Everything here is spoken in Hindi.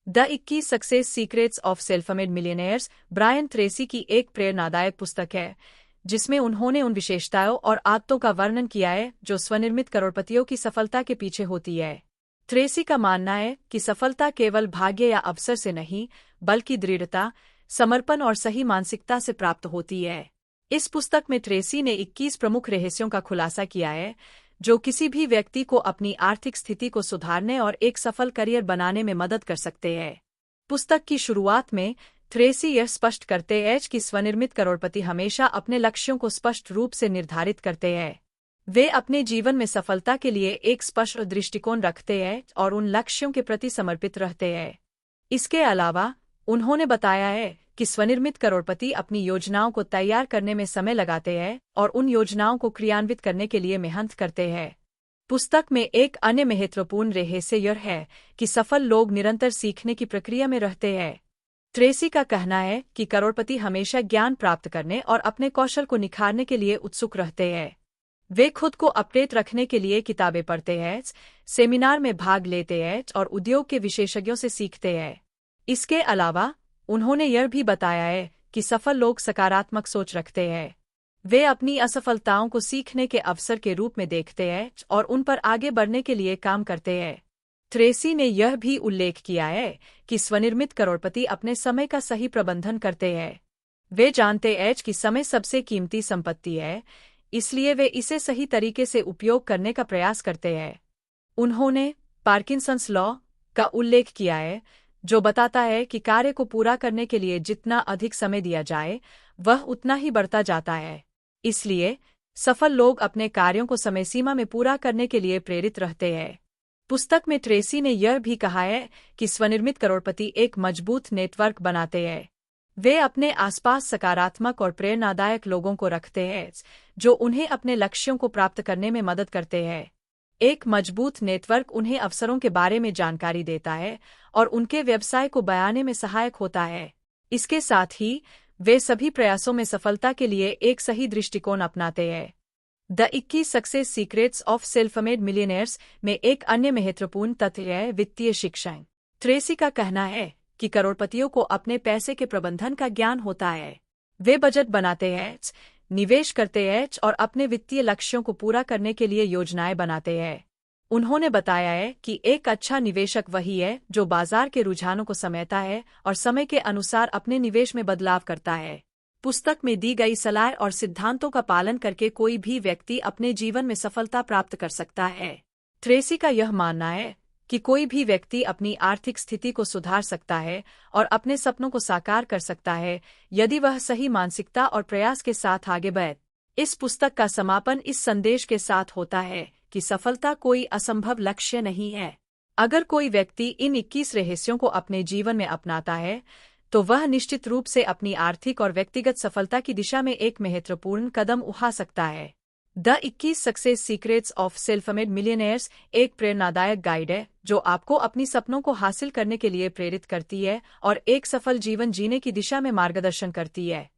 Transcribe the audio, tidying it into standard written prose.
The 21 success secrets of self made millionaires Brian Tracy की एक प्रेरणादायक पुस्तक है जिसमें उन्होंने उन विशेषताओं और आदतों का वर्णन किया है जो स्वनिर्मित करोड़पतियों की सफलता के पीछे होती है। ट्रेसी का मानना है कि सफलता केवल भाग्य या अवसर से नहीं, बल्कि दृढ़ता, समर्पण और सही मानसिकता से प्राप्त होती है। इस पुस्तक में ट्रेसी ने 21 प्रमुख रहस्यों का खुलासा किया है जो किसी भी व्यक्ति को अपनी आर्थिक स्थिति को सुधारने और एक सफल करियर बनाने में मदद कर सकते हैं। पुस्तक की शुरुआत में ट्रेसी यह स्पष्ट करते हैं कि स्वनिर्मित करोड़पति हमेशा अपने लक्ष्यों को स्पष्ट रूप से निर्धारित करते हैं। वे अपने जीवन में सफलता के लिए एक स्पष्ट दृष्टिकोण रखते हैं और उन लक्ष्यों के प्रति समर्पित रहते हैं। इसके अलावा उन्होंने बताया है कि स्वनिर्मित करोड़पति अपनी योजनाओं को तैयार करने में समय लगाते हैं और उन योजनाओं को क्रियान्वित करने के लिए मेहनत करते हैं। पुस्तक में एक अन्य महत्वपूर्ण रहस्य यह है कि सफल लोग निरंतर सीखने की प्रक्रिया में रहते हैं। ट्रेसी का कहना है कि करोड़पति हमेशा ज्ञान प्राप्त करने और अपने कौशल को निखारने के लिए उत्सुक रहते हैं। वे खुद को अपडेट रखने के लिए किताबें पढ़ते हैं, सेमिनार में भाग लेते हैं और उद्योग के विशेषज्ञों से सीखते हैं। इसके अलावा उन्होंने यह भी बताया है कि सफल लोग सकारात्मक सोच रखते हैं। वे अपनी असफलताओं को सीखने के अवसर के रूप में देखते हैं और उन पर आगे बढ़ने के लिए काम करते हैं। ट्रेसी ने यह भी उल्लेख किया है कि स्वनिर्मित करोड़पति अपने समय का सही प्रबंधन करते हैं। वे जानते हैं कि समय सबसे कीमती संपत्ति है, इसलिए वे इसे सही तरीके से उपयोग करने का प्रयास करते हैं। उन्होंने पार्किंसंस लॉ का उल्लेख किया है जो बताता है कि कार्य को पूरा करने के लिए जितना अधिक समय दिया जाए वह उतना ही बढ़ता जाता है। इसलिए सफल लोग अपने कार्यों को समय सीमा में पूरा करने के लिए प्रेरित रहते हैं। पुस्तक में ट्रेसी ने यह भी कहा है कि स्वनिर्मित करोड़पति एक मजबूत नेटवर्क बनाते हैं। वे अपने आसपास सकारात्मक और प्रेरणादायक लोगों को रखते हैं जो उन्हें अपने लक्ष्यों को प्राप्त करने में मदद करते हैं। एक मजबूत नेटवर्क उन्हें अवसरों के बारे में जानकारी देता है और उनके व्यवसाय को बढ़ाने में सहायक होता है। इसके साथ ही वे सभी प्रयासों में सफलता के लिए एक सही दृष्टिकोण अपनाते हैं। The 21 success secrets of self made millionaires में एक अन्य महत्वपूर्ण तथ्य है वित्तीय शिक्षा। ट्रेसी का कहना है कि करोड़पतियों को अपने पैसे के प्रबंधन का ज्ञान होता है। वे बजट बनाते हैं, निवेश करते हैं और अपने वित्तीय लक्ष्यों को पूरा करने के लिए योजनाएं बनाते हैं। उन्होंने बताया है कि एक अच्छा निवेशक वही है जो बाजार के रुझानों को समझता है और समय के अनुसार अपने निवेश में बदलाव करता है। पुस्तक में दी गई सलाह और सिद्धांतों का पालन करके कोई भी व्यक्ति अपने जीवन में सफलता प्राप्त कर सकता है। ट्रेसी का यह मानना है कि कोई भी व्यक्ति अपनी आर्थिक स्थिति को सुधार सकता है और अपने सपनों को साकार कर सकता है यदि वह सही मानसिकता और प्रयास के साथ आगे बढ़े। इस पुस्तक का समापन इस संदेश के साथ होता है कि सफलता कोई असंभव लक्ष्य नहीं है। अगर कोई व्यक्ति इन 21 रहस्यों को अपने जीवन में अपनाता है तो वह निश्चित रूप से अपनी आर्थिक और व्यक्तिगत सफलता की दिशा में एक महत्वपूर्ण कदम उठा सकता है। The 21 success secrets of self made millionaires एक प्रेरणादायक गाइड है जो आपको अपनी सपनों को हासिल करने के लिए प्रेरित करती है और एक सफल जीवन जीने की दिशा में मार्गदर्शन करती है।